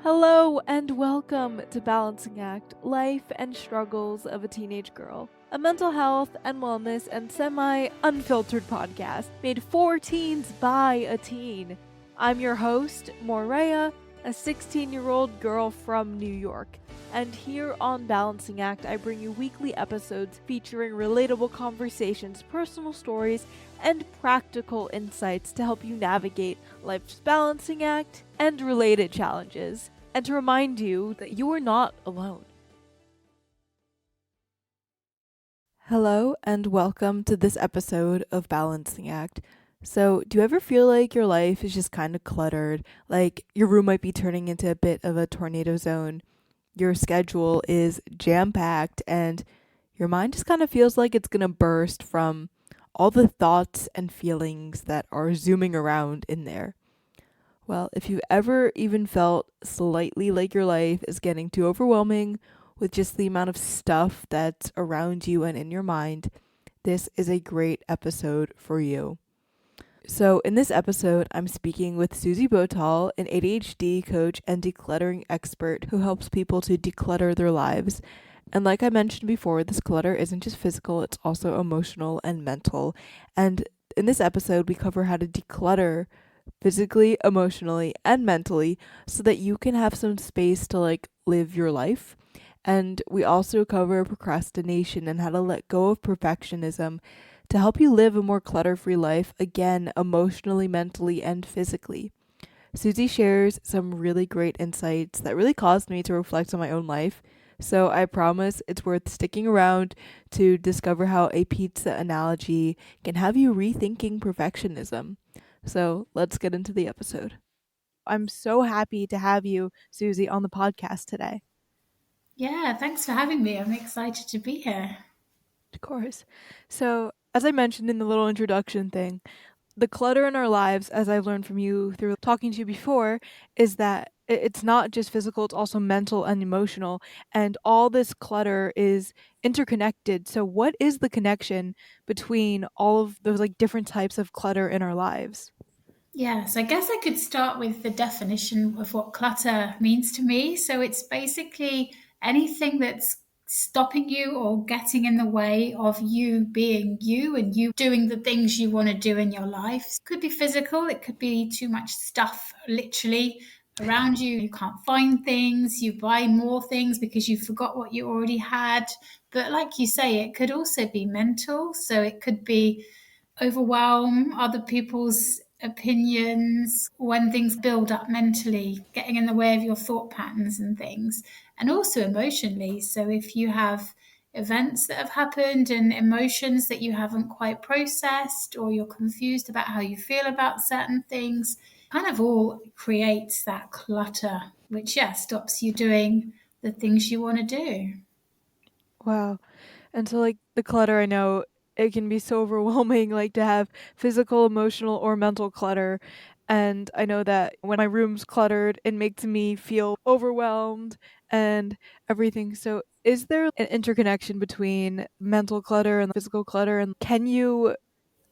Hello and welcome to Balancing Act, Life and Struggles of a Teenage Girl, a mental health and wellness and semi-unfiltered podcast made for teens by a teen. I'm your host, Moorea, a 16-year-old girl from New York, and here on Balancing Act, I bring you weekly episodes featuring relatable conversations, personal stories, and practical insights to help you navigate life's balancing act and related challenges, and to remind you that you are not alone. Hello, and welcome to this episode of Balancing Act. So, do you ever feel like your life is just kind of cluttered? Like your room might be turning into a bit of a tornado zone, your schedule is jam-packed, and your mind just kind of feels like it's gonna burst from all the thoughts and feelings that are zooming around in there? Well, if you've ever even felt slightly like your life is getting too overwhelming with just the amount of stuff that's around you and in your mind, this is a great episode for you. So, in this episode, I'm speaking with Susie Boutal, an ADHD coach and decluttering expert who helps people to declutter their lives. And like I mentioned before, this clutter isn't just physical, it's also emotional and mental. And in this episode, we cover how to declutter physically, emotionally, and mentally so that you can have some space to live your life. And we also cover procrastination and how to let go of perfectionism to help you live a more clutter-free life, again, emotionally, mentally, and physically. Susie shares some really great insights that really caused me to reflect on my own life. So I promise it's worth sticking around to discover how a pizza analogy can have you rethinking perfectionism. So let's get into the episode. I'm so happy to have you, Susie, on the podcast today. Yeah, thanks for having me. I'm excited to be here. Of course. So, as I mentioned in the little introduction thing, the clutter in our lives, as I've learned from you through talking to you before, is that it's not just physical, it's also mental and emotional. And all this clutter is interconnected. So, what is the connection between all of those different types of clutter in our lives? Yes, I guess I could start with the definition of what clutter means to me. So it's basically anything that's stopping you or getting in the way of you being you and you doing the things you want to do in your life. It could be physical, it could be too much stuff literally around you. You can't find things, you buy more things because you forgot what you already had. But like you say, it could also be mental. So it could be overwhelm, other people's opinions, when things build up mentally, getting in the way of your thought patterns and things, and also emotionally. So if you have events that have happened and emotions that you haven't quite processed, or you're confused about how you feel about certain things, kind of all creates that clutter, which, yeah, stops you doing the things you want to do. Wow. And so, the clutter, I know it can be so overwhelming, to have physical, emotional, or mental clutter. And I know that when my room's cluttered, it makes me feel overwhelmed and everything. So, is there an interconnection between mental clutter and physical clutter? And can you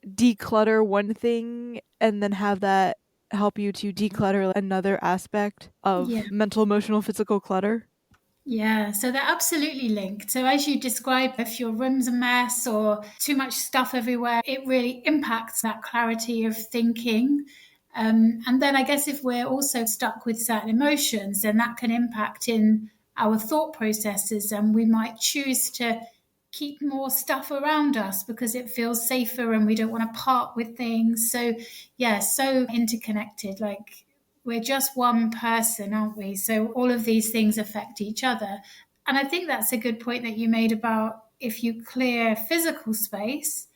declutter one thing and then have that help you to declutter another aspect Yeah. of mental, emotional, physical clutter? Yeah, so they're absolutely linked. So, as you described, if your room's a mess or too much stuff everywhere, it really impacts that clarity of thinking. And then, I guess, if we're also stuck with certain emotions, then that can impact in our thought processes, and we might choose to keep more stuff around us because it feels safer and we don't want to part with things. So, yeah, so interconnected. Like, we're just one person, aren't we? So all of these things affect each other. And I think that's a good point that you made about if you clear physical space,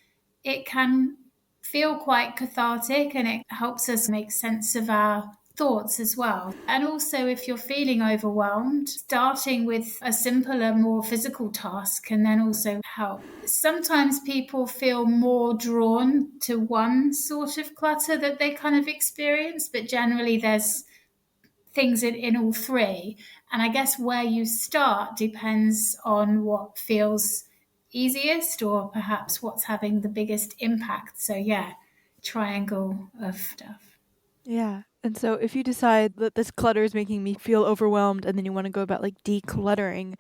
it can feel quite cathartic and it helps us make sense of our thoughts as well. And also, if you're feeling overwhelmed, starting with a simpler, more physical task can then also help. Sometimes people feel more drawn to one sort of clutter that they kind of experience, but generally, there's things in all three. And I guess where you start depends on what feels easiest or perhaps what's having the biggest impact. So, yeah, triangle of stuff. Yeah. And so if you decide that this clutter is making me feel overwhelmed and then you want to go about like decluttering,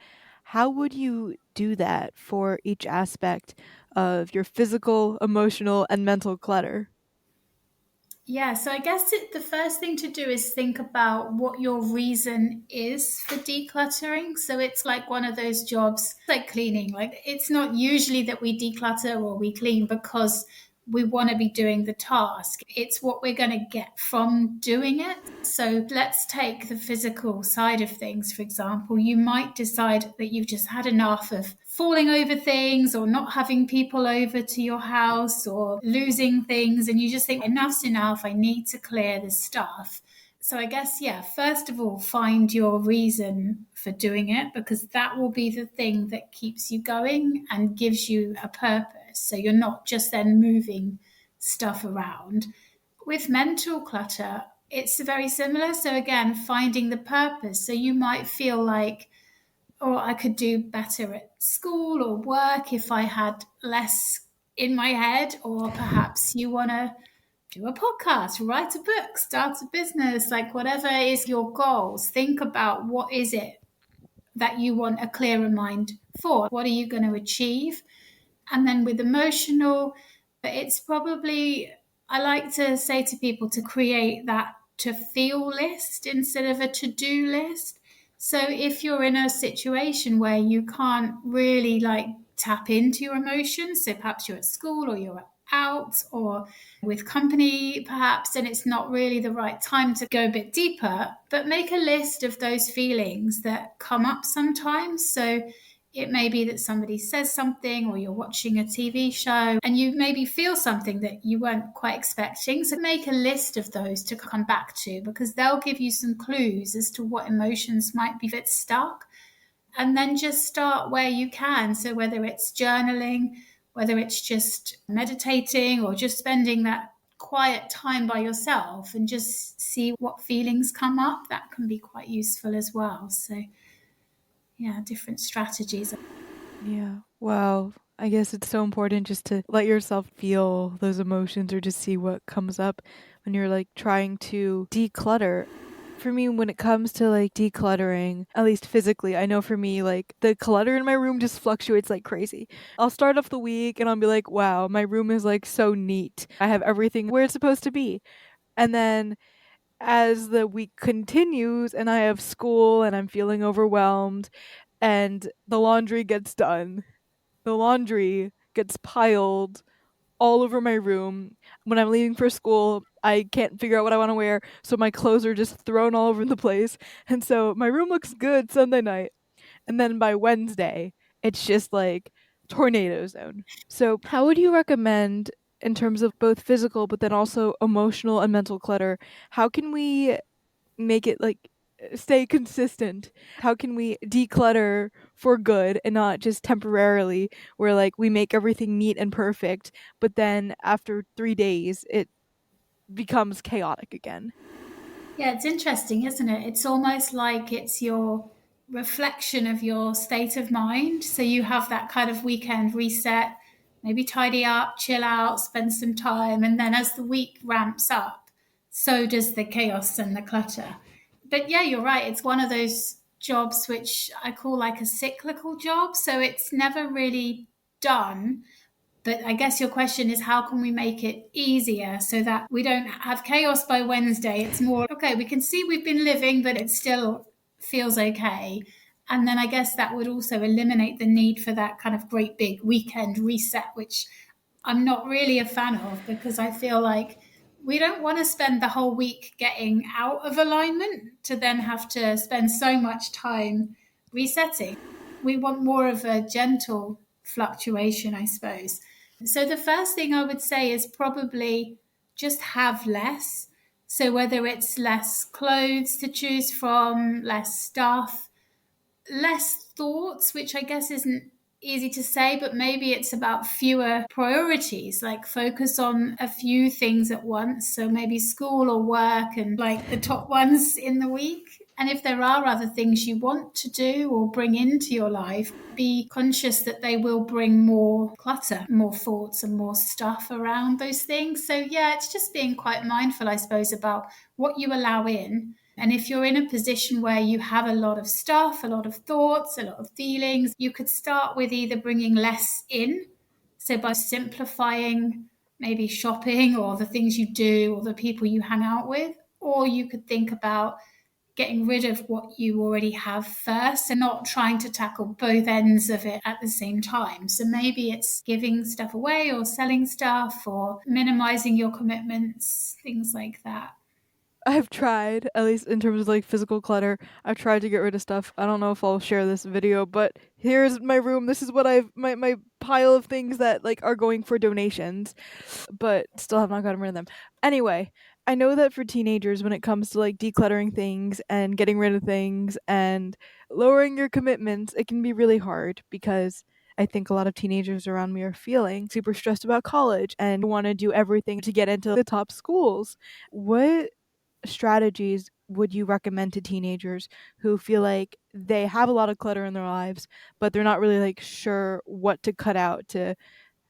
how would you do that for each aspect of your physical, emotional, and mental clutter? Yeah, so I guess the first thing to do is think about what your reason is for decluttering. So it's like one of those jobs like cleaning. Like it's not usually that we declutter or we clean because we want to be doing the task. It's what we're going to get from doing it. So let's take the physical side of things, for example. You might decide that you've just had enough of falling over things or not having people over to your house or losing things, and you just think, enough's enough, I need to clear this stuff. So I guess, yeah, first of all, find your reason for doing it because that will be the thing that keeps you going and gives you a purpose. So you're not just then moving stuff around. With mental clutter, it's very similar. So again, finding the purpose. So you might feel like, oh, I could do better at school or work if I had less in my head, or perhaps you want to do a podcast, write a book, start a business, like whatever is your goals. Think about what is it that you want a clearer mind for? What are you going to achieve? And then with emotional, it's probably, I like to say to people to create that to feel list instead of a to do list. So if you're in a situation where you can't really like tap into your emotions, so perhaps you're at school or you're out or with company perhaps, and it's not really the right time to go a bit deeper, but make a list of those feelings that come up sometimes. So it may be that somebody says something, or you're watching a TV show and you maybe feel something that you weren't quite expecting. So make a list of those to come back to because they'll give you some clues as to what emotions might be a bit stuck. And then just start where you can. So whether it's journaling, whether it's just meditating, or just spending that quiet time by yourself and just see what feelings come up, that can be quite useful as well. So, yeah, different strategies. Yeah. Wow. I guess it's so important just to let yourself feel those emotions or just see what comes up when you're like trying to declutter. For me, when it comes to like decluttering, at least physically, I know for me, like the clutter in my room just fluctuates like crazy. I'll start off the week and I'll be like, wow, my room is like so neat. I have everything where it's supposed to be. And then as the week continues and I have school and I'm feeling overwhelmed and the laundry gets done, the laundry gets piled all over my room. When I'm leaving for school, I can't figure out what I want to wear, so my clothes are just thrown all over the place. And so my room looks good Sunday night, and then by Wednesday, it's just like tornado zone. So, how would you recommend in terms of both physical but then also emotional and mental clutter? How can we make it like stay consistent? How can we declutter for good and not just temporarily where like we make everything neat and perfect, but then after 3 days it becomes chaotic again? Yeah, it's interesting, isn't it? It's almost like it's your reflection of your state of mind. So you have that kind of weekend reset, maybe tidy up, chill out, spend some time. And then as the week ramps up, so does the chaos and the clutter. But yeah, you're right. It's one of those jobs which I call like a cyclical job. So it's never really done, but I guess your question is how can we make it easier so that we don't have chaos by Wednesday? It's more, okay, we can see we've been living, but it still feels okay. And then I guess that would also eliminate the need for that kind of great big weekend reset, which I'm not really a fan of because I feel like we don't want to spend the whole week getting out of alignment to then have to spend so much time resetting. We want more of a gentle fluctuation, I suppose. So the first thing I would say is probably just have less. So whether it's less clothes to choose from, less stuff, less thoughts, which I guess isn't easy to say, but maybe it's about fewer priorities, like focus on a few things at once. So maybe school or work and like the top ones in the week. And if there are other things you want to do or bring into your life, be conscious that they will bring more clutter, more thoughts, and more stuff around those things. So, yeah, it's just being quite mindful, I suppose, about what you allow in. And if you're in a position where you have a lot of stuff, a lot of thoughts, a lot of feelings, you could start with either bringing less in. So, by simplifying maybe shopping or the things you do or the people you hang out with, or you could think about getting rid of what you already have first and not trying to tackle both ends of it at the same time. So maybe it's giving stuff away or selling stuff or minimizing your commitments, things like that. I've tried, at least in terms of like physical clutter, I've tried to get rid of stuff. I don't know if I'll share this video, but here's my room. This is what my pile of things that like are going for donations, but still have not gotten rid of them. Anyway, I know that for teenagers when it comes to like decluttering things and getting rid of things and lowering your commitments, it can be really hard because I think a lot of teenagers around me are feeling super stressed about college and want to do everything to get into the top schools. What strategies would you recommend to teenagers who feel like they have a lot of clutter in their lives, but they're not really like sure what to cut out to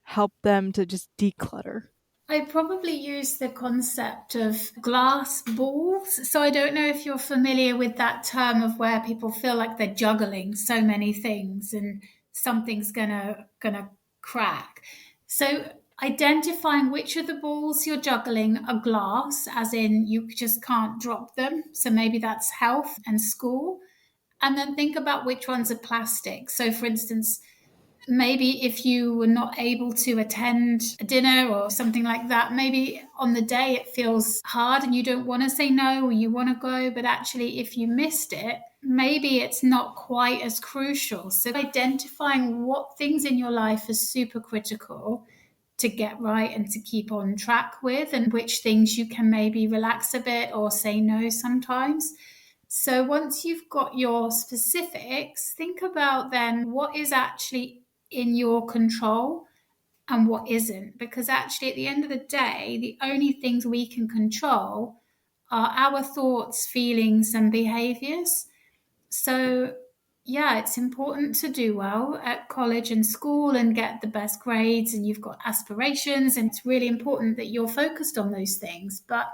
help them to just declutter? I probably use the concept of glass balls. So I don't know if you're familiar with that term of where people feel like they're juggling so many things and something's gonna crack. So identifying which of the balls you're juggling are glass, as in you just can't drop them. So maybe that's health and school. And then think about which ones are plastic. So for instance, maybe if you were not able to attend a dinner or something like that, maybe on the day it feels hard and you don't want to say no or you want to go, but actually if you missed it, maybe it's not quite as crucial. So identifying what things in your life are super critical to get right and to keep on track with, and which things you can maybe relax a bit or say no sometimes. So once you've got your specifics, think about then what is actually in your control and what isn't. Because actually, at the end of the day, the only things we can control are our thoughts, feelings, and behaviors. So, yeah, it's important to do well at college and school and get the best grades, and you've got aspirations, and it's really important that you're focused on those things. But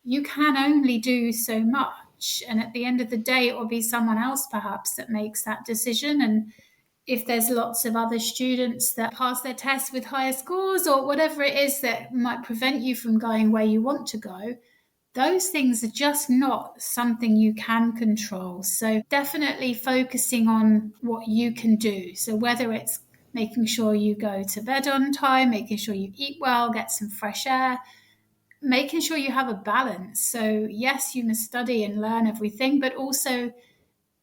you can only do so much. And at the end of the day, it will be someone else perhaps that makes that decision. And if there's lots of other students that pass their tests with higher scores or whatever it is that might prevent you from going where you want to go, those things are just not something you can control. So definitely focusing on what you can do. So whether it's making sure you go to bed on time, making sure you eat well, get some fresh air, making sure you have a balance. So, yes, you must study and learn everything, but also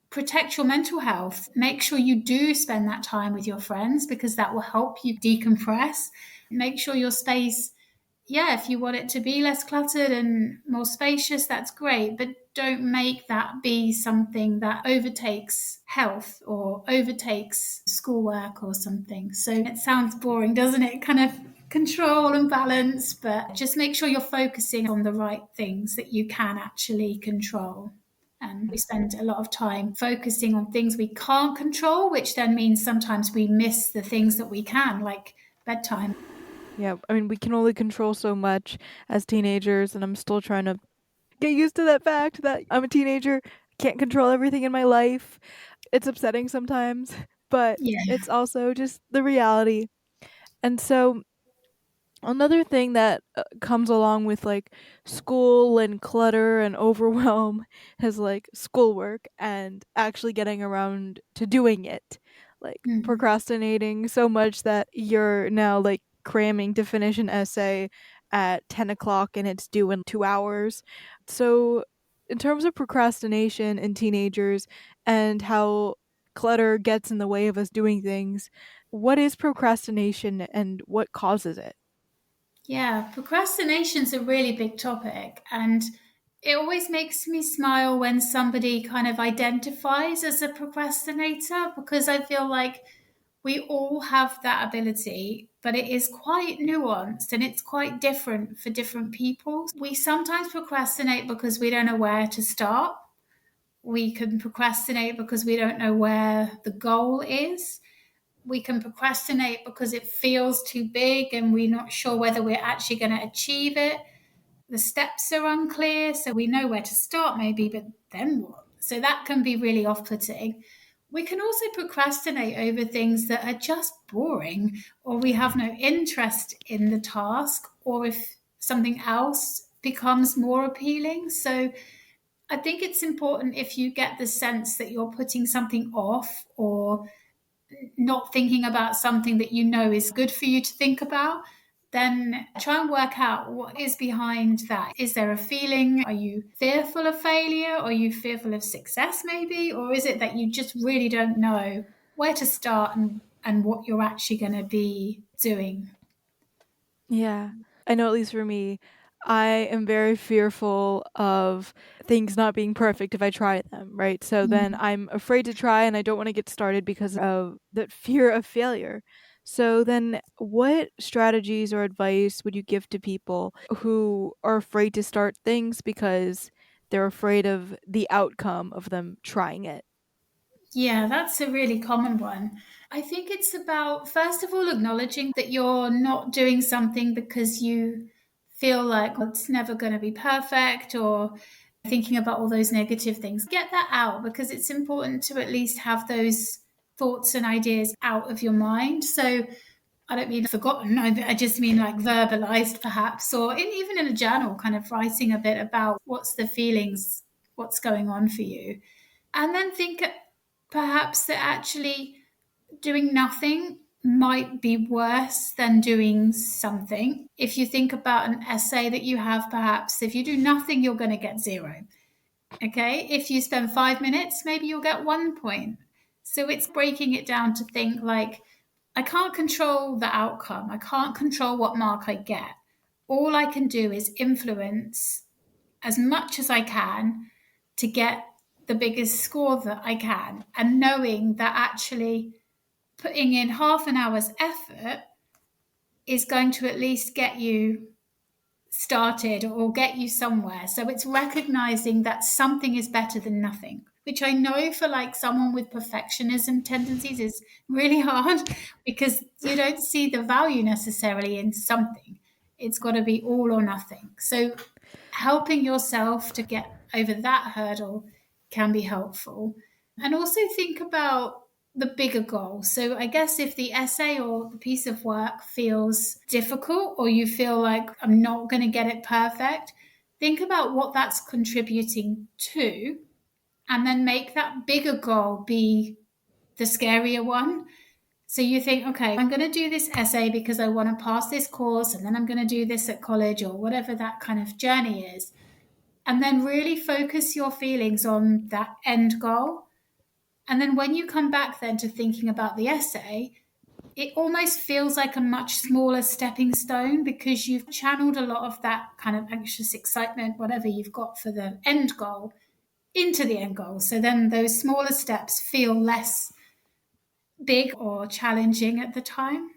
protect your mental health. Make sure you do spend that time with your friends because that will help you decompress. Make sure your space, yeah, if you want it to be less cluttered and more spacious, that's great. But don't make that be something that overtakes health or overtakes schoolwork or something. So it sounds boring, doesn't it? Kind of control and balance, but just make sure you're focusing on the right things that you can actually control. And we spend a lot of time focusing on things we can't control, which then means sometimes we miss the things that we can, like bedtime. Yeah, I mean, we can only control so much as teenagers, and I'm still trying to get used to that fact that I'm a teenager, can't control everything in my life. It's upsetting sometimes, but Yeah. it's also just the reality. And so another thing that comes along with like school and clutter and overwhelm is like schoolwork and actually getting around to doing it. Like Mm. procrastinating so much that you're now like cramming to finish an essay at 10 o'clock and it's due in 2 hours. So, in terms of procrastination in teenagers and how clutter gets in the way of us doing things, what is procrastination and what causes it? Yeah, procrastination's a really big topic, and it always makes me smile when somebody kind of identifies as a procrastinator because I feel like we all have that ability, but it is quite nuanced and it's quite different for different people. We sometimes procrastinate because we don't know where to start, We can procrastinate because we don't know where the goal is. We can procrastinate because it feels too big and we're not sure whether we're actually going to achieve it. The steps are unclear, so we know where to start maybe, but then what? So that can be really off putting. We can also procrastinate over things that are just boring, or we have no interest in the task, or if something else becomes more appealing. So I think it's important if you get the sense that you're putting something off or not thinking about something that you know is good for you to think about, then try and work out what is behind that. Is there a feeling? Are you fearful of failure? Are you fearful of success, maybe? Or is it that you just really don't know where to start and what you're actually going to be doing? Yeah. I know, at least for me, I am very fearful of things not being perfect if I try them, right? So then Mm. I'm afraid to try and I don't want to get started because of that fear of failure. So then what strategies or advice would you give to people who are afraid to start things because they're afraid of the outcome of them trying it? Yeah, that's a really common one. I think it's about, first of all, acknowledging that you're not doing something because you feel like, well, it's never going to be perfect, or thinking about all those negative things. Get that out, because it's important to at least have those thoughts and ideas out of your mind. So I don't mean forgotten, I just mean like verbalized perhaps, or even in a journal, kind of writing a bit about what's the feelings, what's going on for you. And then think perhaps that actually doing nothing might be worse than doing something. If you think about an essay that you have, perhaps if you do nothing, you're going to get zero. Okay. If you spend 5 minutes, maybe you'll get 1 point. So it's breaking it down to think like, I can't control the outcome, I can't control what mark I get. All I can do is influence as much as I can to get the biggest score that I can. And knowing that actually putting in half an hour's effort is going to at least get you started or get you somewhere. So it's recognizing that something is better than nothing, which I know for like someone with perfectionism tendencies is really hard because you don't see the value necessarily in something. It's got to be all or nothing. So helping yourself to get over that hurdle can be helpful. And also think about the bigger goal. So I guess if the essay or the piece of work feels difficult, or you feel like I'm not going to get it perfect, think about what that's contributing to, and then make that bigger goal be the scarier one. So you think, okay, I'm going to do this essay because I want to pass this course, and then I'm going to do this at college, or whatever that kind of journey is. And then really focus your feelings on that end goal. And then when you come back then to thinking about the essay, it almost feels like a much smaller stepping stone because you've channeled a lot of that kind of anxious excitement, whatever you've got for the end goal, into the end goal. So then those smaller steps feel less big or challenging at the time.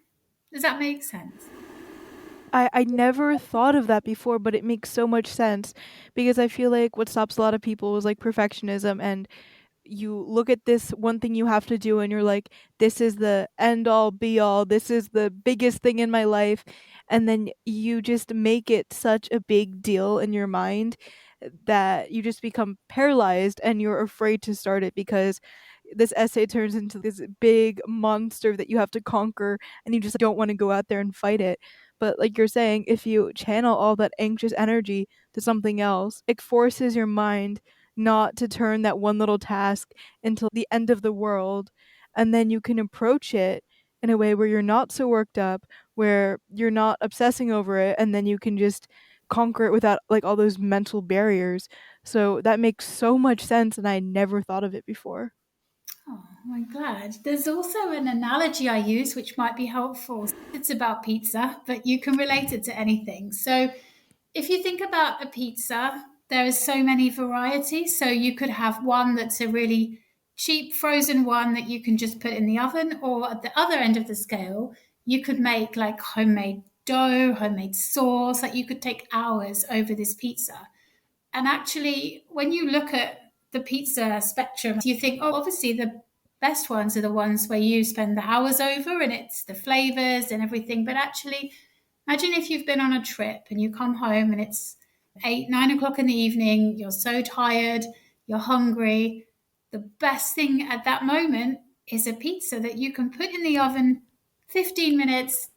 Does that make sense? I never thought of that before, but it makes so much sense because I feel like what stops a lot of people is like perfectionism, and you look at this one thing you have to do and you're like, this is the end all be all, this is the biggest thing in my life, and then you just make it such a big deal in your mind that you just become paralyzed and you're afraid to start it because this essay turns into this big monster that you have to conquer and you just don't want to go out there and fight it. But like you're saying, if you channel all that anxious energy to something else, it forces your mind not to turn that one little task into the end of the world. And then you can approach it in a way where you're not so worked up, where you're not obsessing over it, and then you can just conquer it without like all those mental barriers. So that makes so much sense, and I never thought of it before. Oh, I'm glad. There's also an analogy I use which might be helpful. It's about pizza, but you can relate it to anything. So if you think about a pizza, there is so many varieties. So you could have one that's a really cheap frozen one that you can just put in the oven, or at the other end of the scale, you could make like homemade dough, homemade sauce, like you could take hours over this pizza. And actually, when you look at the pizza spectrum, you think, oh, obviously the best ones are the ones where you spend the hours over and it's the flavors and everything. But actually, imagine if you've been on a trip and you come home and it's 8, 9 o'clock in the evening, you're so tired, you're hungry. The best thing at that moment is a pizza that you can put in the oven, 15 minutes,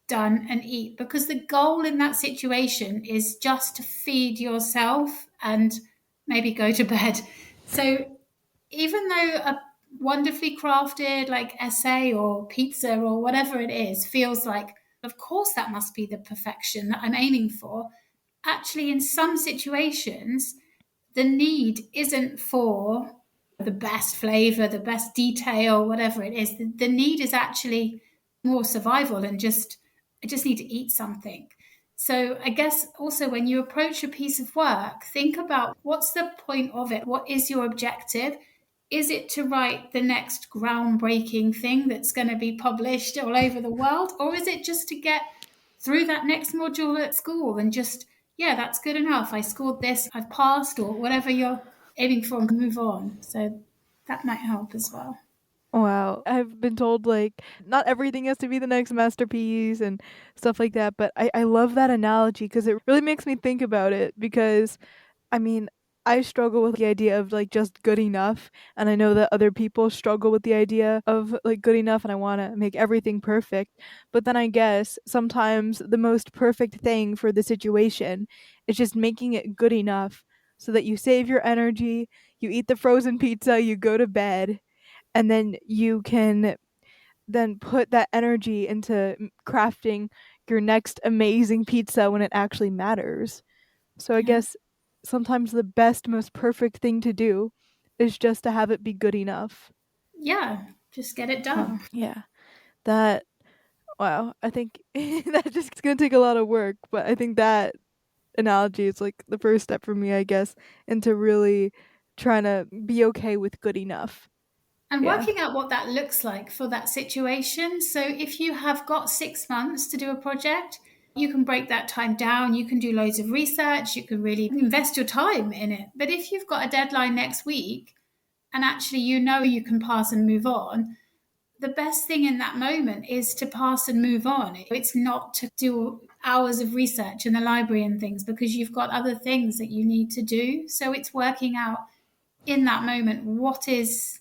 done, and eat. Because the goal in that situation is just to feed yourself and maybe go to bed. So even though a wonderfully crafted like essay or pizza or whatever it is feels like, of course, that must be the perfection that I'm aiming for, actually, in some situations, the need isn't for the best flavor, the best detail, whatever it is. The need is actually more survival and just, I just need to eat something. So I guess also when you approach a piece of work, think about what's the point of it? What is your objective? Is it to write the next groundbreaking thing that's going to be published all over the world? Or is it just to get through that next module at school and just, yeah, that's good enough. I scored this, I've passed, or whatever you're aiming for, and move on. So that might help as well. Wow. I've been told like not everything has to be the next masterpiece and stuff like that, but I love that analogy because it really makes me think about it because I mean, I struggle with the idea of like just good enough, and I know that other people struggle with the idea of like good enough, and I want to make everything perfect. But then I guess sometimes the most perfect thing for the situation is just making it good enough so that you save your energy, you eat the frozen pizza, you go to bed, and then you can then put that energy into crafting your next amazing pizza when it actually matters. So I Yeah. guess sometimes the best, most perfect thing to do is just to have it be good enough. Yeah. Just get it Wow. done. Yeah. That, wow. I think that just it's going to take a lot of work, but I think that analogy is like the first step for me, I guess, into really trying to be okay with good enough. And Yeah. working out what that looks like for that situation. So if you have got 6 months to do a project, you can break that time down. You can do loads of research. You can really invest your time in it. But if you've got a deadline next week and actually you know you can pass and move on, the best thing in that moment is to pass and move on. It's not to do hours of research in the library and things because you've got other things that you need to do. So it's working out in that moment what is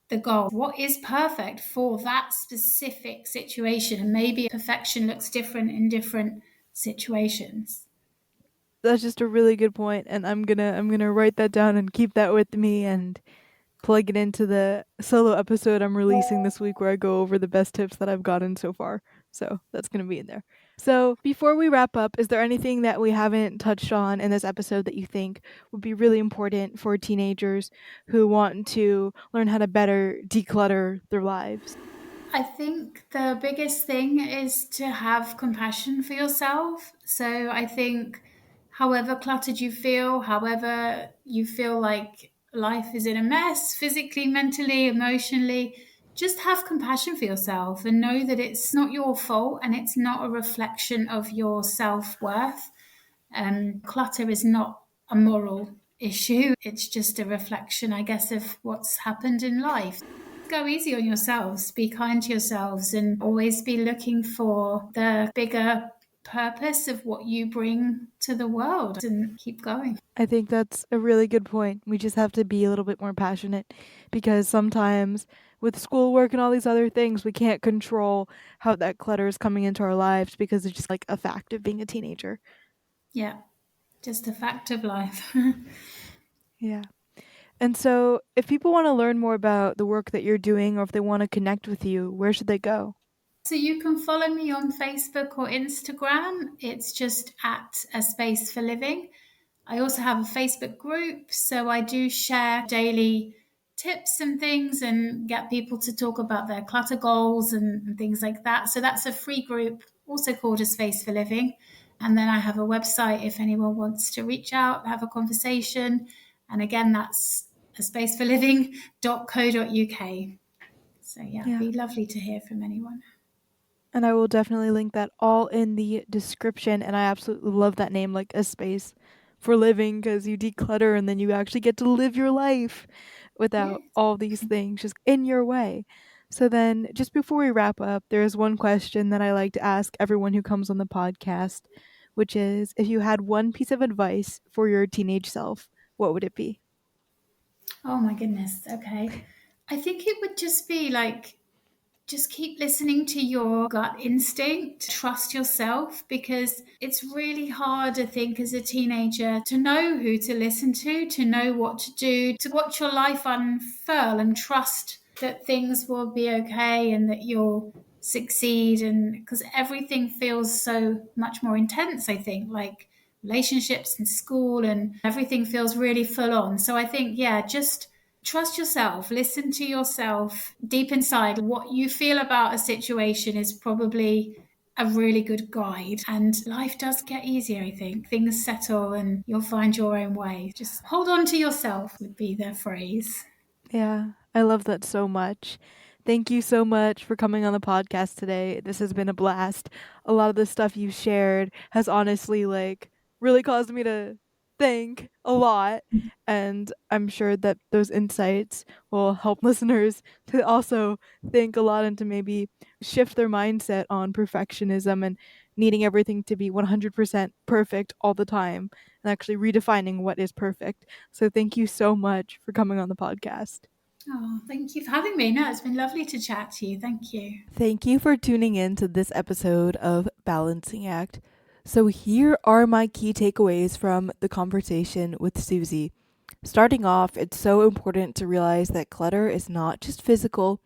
the goal, what is perfect for that specific situation. And maybe perfection looks different in different situations. That's just a really good point, and I'm going to write that down and keep that with me and plug it into the solo episode I'm releasing this week where I go over the best tips that I've gotten so far. So that's going to be in there. So before we wrap up, is there anything that we haven't touched on in this episode that you think would be really important for teenagers who want to learn how to better declutter their lives? I think the biggest thing is to have compassion for yourself. So I think, however cluttered you feel, however you feel like life is in a mess, physically, mentally, emotionally, just have compassion for yourself and know that it's not your fault and it's not a reflection of your self worth. Clutter is not a moral issue, it's just a reflection, I guess, of what's happened in life. Go easy on yourselves, be kind to yourselves, and always be looking for the bigger purpose of what you bring to the world and keep going. I think that's a really good point. We just have to be a little bit more passionate because sometimes with schoolwork and all these other things, we can't control how that clutter is coming into our lives because it's just like a fact of being a teenager. Yeah, just a fact of life. Yeah. And so, if people want to learn more about the work that you're doing or if they want to connect with you, where should they go? So you can follow me on Facebook or Instagram. It's just at A Space for Living. I also have a Facebook group, so I do share daily tips and things and get people to talk about their clutter goals and things like that. So that's a free group, also called A Space for Living. And then I have a website if anyone wants to reach out, have a conversation. And again, that's a spaceforliving.co.uk. So yeah, it'd Yeah. be lovely to hear from anyone. And I will definitely link that all in the description. And I absolutely love that name, like a space for living because you declutter and then you actually get to live your life without Yes. all these things just in your way. So then, just before we wrap up, there's one question that I like to ask everyone who comes on the podcast, which is if you had one piece of advice for your teenage self, what would it be? Oh my goodness. Okay. I think it would just be like, just keep listening to your gut instinct. Trust yourself because it's really hard, I think, as a teenager to know who to listen to know what to do, to watch your life unfurl and trust that things will be okay and that you'll succeed. And because everything feels so much more intense, I think, like relationships and school and everything feels really full on. So I think, yeah, just trust yourself, listen to yourself deep inside. What you feel about a situation is probably a really good guide. And life does get easier, I think. Things settle and you'll find your own way. Just hold on to yourself, would be the phrase. Yeah, I love that so much. Thank you so much for coming on the podcast today. This has been a blast. A lot of the stuff you shared has honestly really caused me to think a lot, and I'm sure that those insights will help listeners to also think a lot and to maybe shift their mindset on perfectionism and needing everything to be 100% perfect all the time and actually redefining what is perfect. So thank you so much for coming on the podcast. Oh, thank you for having me. No, it's been lovely to chat to you. Thank you. Thank you for tuning in to this episode of Balancing Act. So, here are my key takeaways from the conversation with Susie. Starting off, it's so important to realize that clutter is not just physical,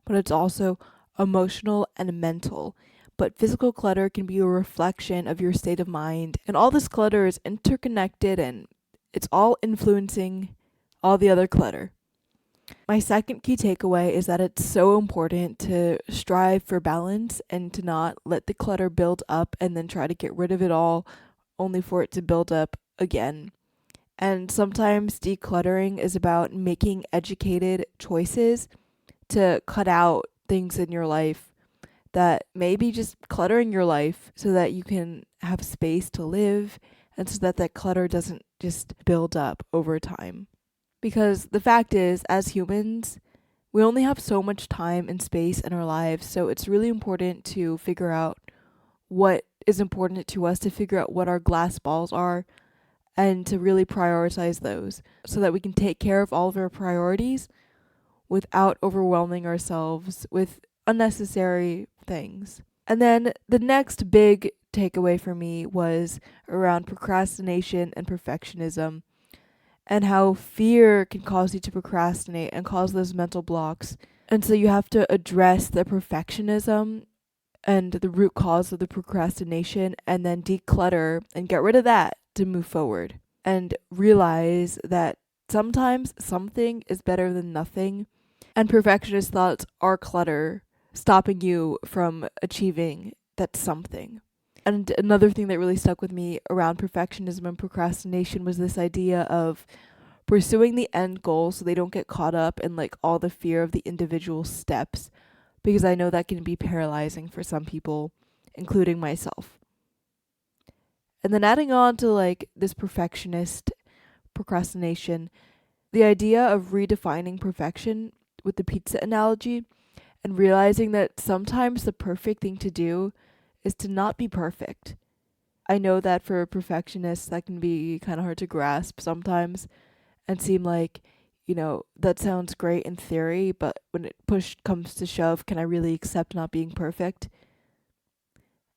but it's also emotional and mental. But physical clutter can be a reflection of your state of mind, and all this clutter is interconnected and it's all influencing all the other clutter. My second key takeaway is that it's so important to strive for balance and to not let the clutter build up and then try to get rid of it all only for it to build up again. And sometimes decluttering is about making educated choices to cut out things in your life that maybe just cluttering your life so that you can have space to live and so that that clutter doesn't just build up over time. Because the fact is, as humans, we only have so much time and space in our lives, so it's really important to figure out what is important to us, to figure out what our glass balls are, and to really prioritize those so that we can take care of all of our priorities without overwhelming ourselves with unnecessary things. And then the next big takeaway for me was around procrastination and perfectionism and how fear can cause you to procrastinate and cause those mental blocks. And so you have to address the perfectionism and the root cause of the procrastination and then declutter and get rid of that to move forward and realize that sometimes something is better than nothing and perfectionist thoughts are clutter stopping you from achieving that something. And another thing that really stuck with me around perfectionism and procrastination was this idea of pursuing the end goal so they don't get caught up in all the fear of the individual steps, because I know that can be paralyzing for some people, including myself. And then adding on to this perfectionist procrastination, the idea of redefining perfection with the pizza analogy and realizing that sometimes the perfect thing to do is to not be perfect. I know that for perfectionists that can be kind of hard to grasp sometimes and seem that sounds great in theory, but when it push comes to shove, can I really accept not being perfect?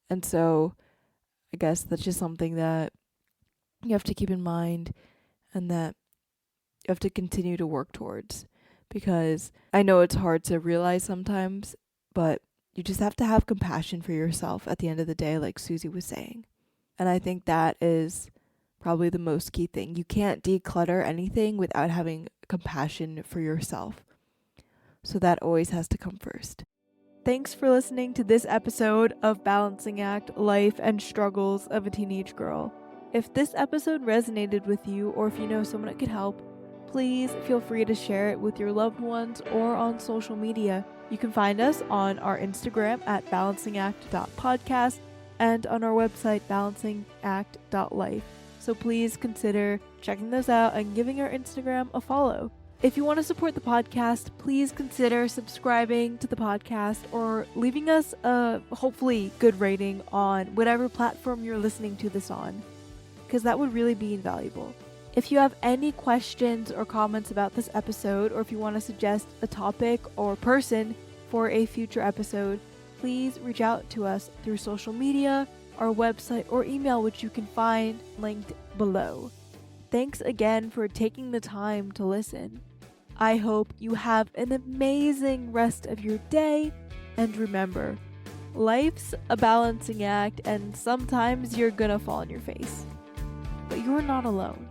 And so I guess that's just something that you have to keep in mind and that you have to continue to work towards, because I know it's hard to realize sometimes, but you just have to have compassion for yourself at the end of the day, like Susie was saying. And I think that is probably the most key thing. You can't declutter anything without having compassion for yourself. So that always has to come first. Thanks for listening to this episode of Balancing Act: Life and Struggles of a Teenage Girl. If this episode resonated with you, or if you know someone it could help, please feel free to share it with your loved ones or on social media. You can find us on our Instagram at balancingact.podcast and on our website balancingact.life. so please consider checking those out and giving our Instagram a follow. If you want to support the podcast, please consider subscribing to the podcast or leaving us a hopefully good rating on whatever platform you're listening to this on, because that would really be invaluable. If you have any questions or comments about this episode, or if you want to suggest a topic or person for a future episode, please reach out to us through social media, our website, or email, which you can find linked below. Thanks again for taking the time to listen. I hope you have an amazing rest of your day, and remember, life's a balancing act and sometimes you're gonna fall on your face, but you're not alone.